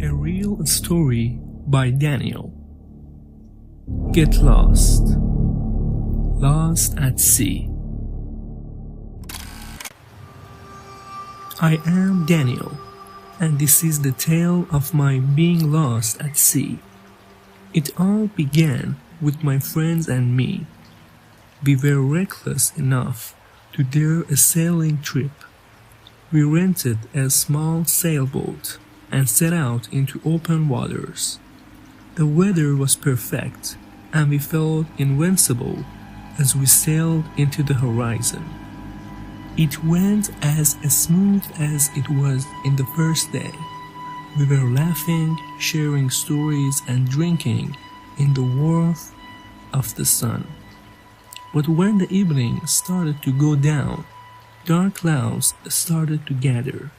A real story by Daniel. Get lost. Lost at sea. I am Daniel, and this is the tale of my being lost at sea. It all began with my friends and me. We were reckless enough to dare a sailing trip. We rented a small sailboat and set out into open waters. The weather was perfect, and we felt invincible as we sailed into the horizon. It went as smooth as it was in the first day. We were laughing, sharing stories, and drinking in the warmth of the sun. But when the evening started to go down, dark clouds started to gather.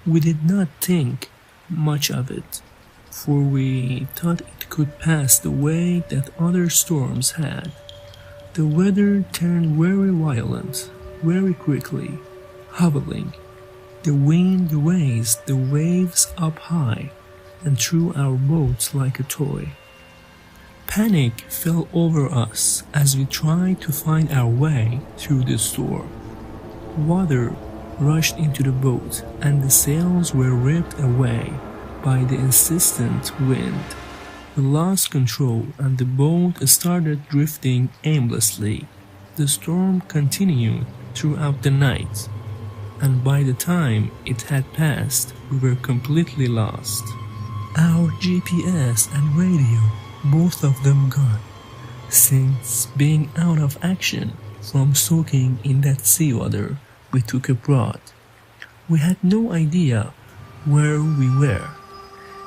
We did not think much of it, for we thought it could pass the way that other storms had. The weather turned very violent, very quickly, howling. The wind raised the waves up high and threw our boats like a toy. Panic fell over us as we tried to find our way through the storm. Water rushed into the boat, and the sails were ripped away by the insistent wind. We lost control, and the boat started drifting aimlessly. The storm continued throughout the night, and by the time it had passed, we were completely lost. Our GPS and radio, both of them gone, since being out of action from soaking in that seawater we took abroad. We had no idea where we were.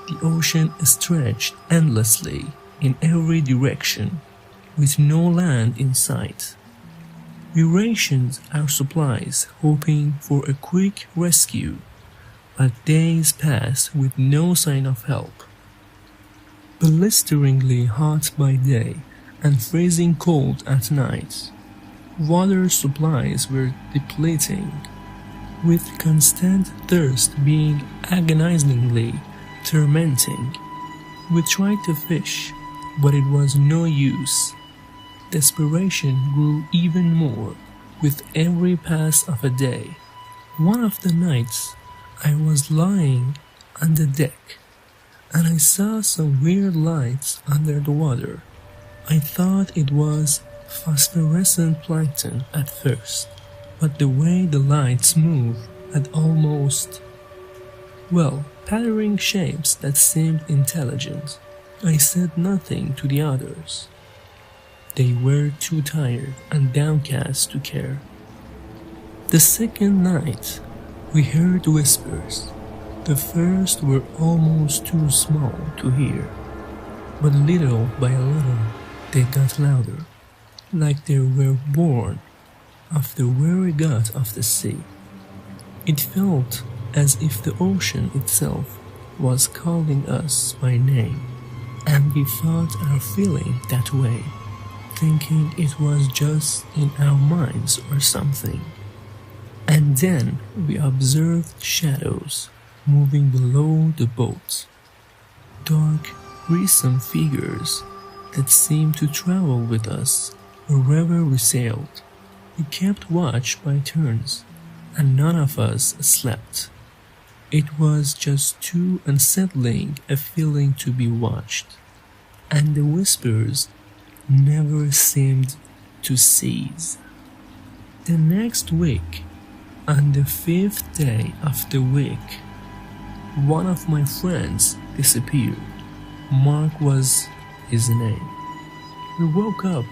The ocean stretched endlessly in every direction, with no land in sight. We rationed our supplies, hoping for a quick rescue, but days passed with no sign of help. Blisteringly hot by day and freezing cold at night, water supplies were depleting, with constant thirst being agonizingly tormenting. We tried to fish, but it was no use. Desperation grew even more with every pass of a day. One of the nights, I was lying on the deck, and I saw some weird lights under the water. I thought it was phosphorescent plankton at first, but the way the lights moved had almost, pattering shapes that seemed intelligent. I said nothing to the others. They were too tired and downcast to care. The second night, we heard whispers. The first were almost too small to hear, but little by little they got louder, like they were born of the very god of the sea. It felt as if the ocean itself was calling us by name, and we thought our feeling that way, thinking it was just in our minds or something. And then we observed shadows moving below the boat, dark, gruesome figures that seemed to travel with us wherever we sailed. We kept watch by turns, and none of us slept. It was just too unsettling a feeling to be watched, and the whispers never seemed to cease. The next week, on the 5th day of the week, one of my friends disappeared. Mark was his name. We woke up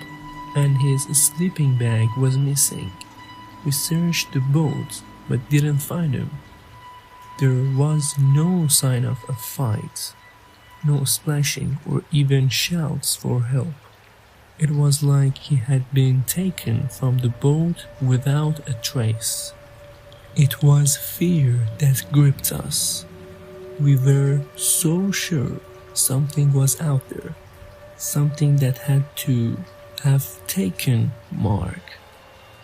and his sleeping bag was missing. We searched the boat but didn't find him. There was no sign of a fight, no splashing or even shouts for help. It was like he had been taken from the boat without a trace. It was fear that gripped us. We were so sure something was out there, something that had to have taken Mark.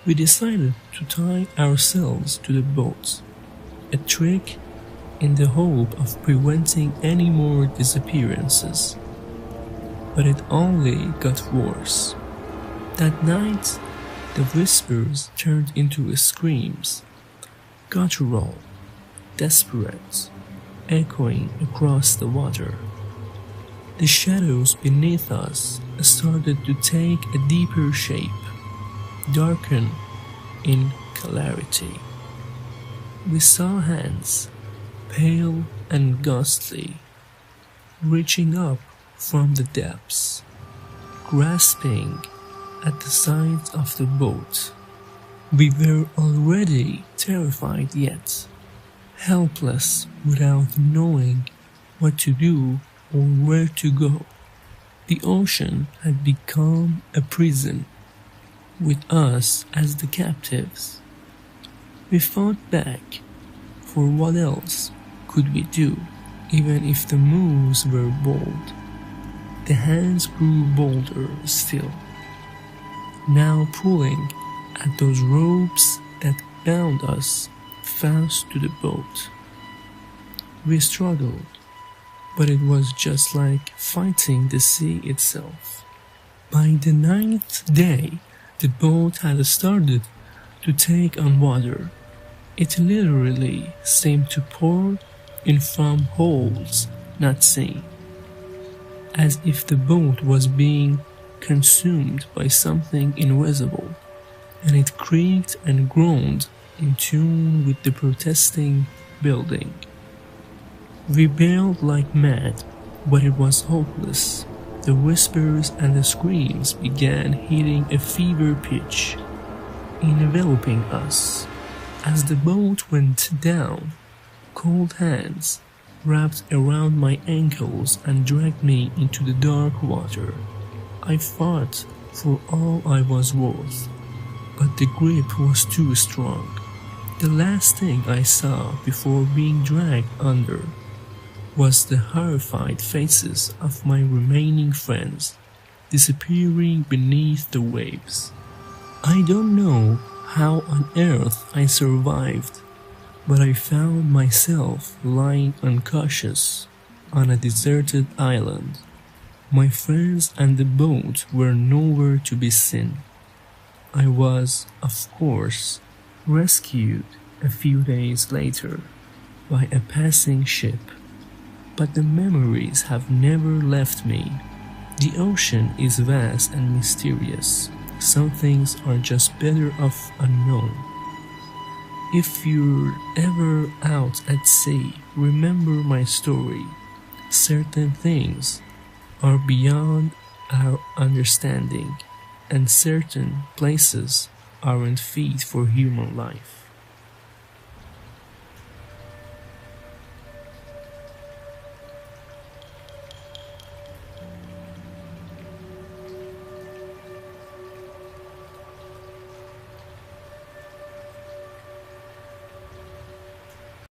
We decided to tie ourselves to the boat, a trick in the hope of preventing any more disappearances. But it only got worse. That night, the whispers turned into screams, guttural, desperate, echoing across the water. The shadows beneath us started to take a deeper shape, darken in clarity. We saw hands, pale and ghostly, reaching up from the depths, grasping at the sides of the boat. We were already terrified yet helpless without knowing what to do or where to go. The ocean had become a prison, with us as the captives. We fought back, for what else could we do, even if the moves were bold? The hands grew bolder still, now pulling at those ropes that bound us fast to the boat. We struggled, but it was just like fighting the sea itself. By the 9th day, the boat had started to take on water. It literally seemed to pour in from holes not seen, as if the boat was being consumed by something invisible, and it creaked and groaned in tune with the protesting building. We bailed like mad, but it was hopeless. The whispers and the screams began hitting a fever pitch, enveloping us. As the boat went down, cold hands wrapped around my ankles and dragged me into the dark water. I fought for all I was worth, but the grip was too strong. The last thing I saw before being dragged under was the horrified faces of my remaining friends disappearing beneath the waves. I don't know how on earth I survived, but I found myself lying unconscious on a deserted island. My friends and the boat were nowhere to be seen. I was, of course, rescued a few days later by a passing ship, but the memories have never left me. The ocean is vast and mysterious. Some things are just better off unknown. If you're ever out at sea, remember my story. Certain things are beyond our understanding, and certain places aren't fit for human life.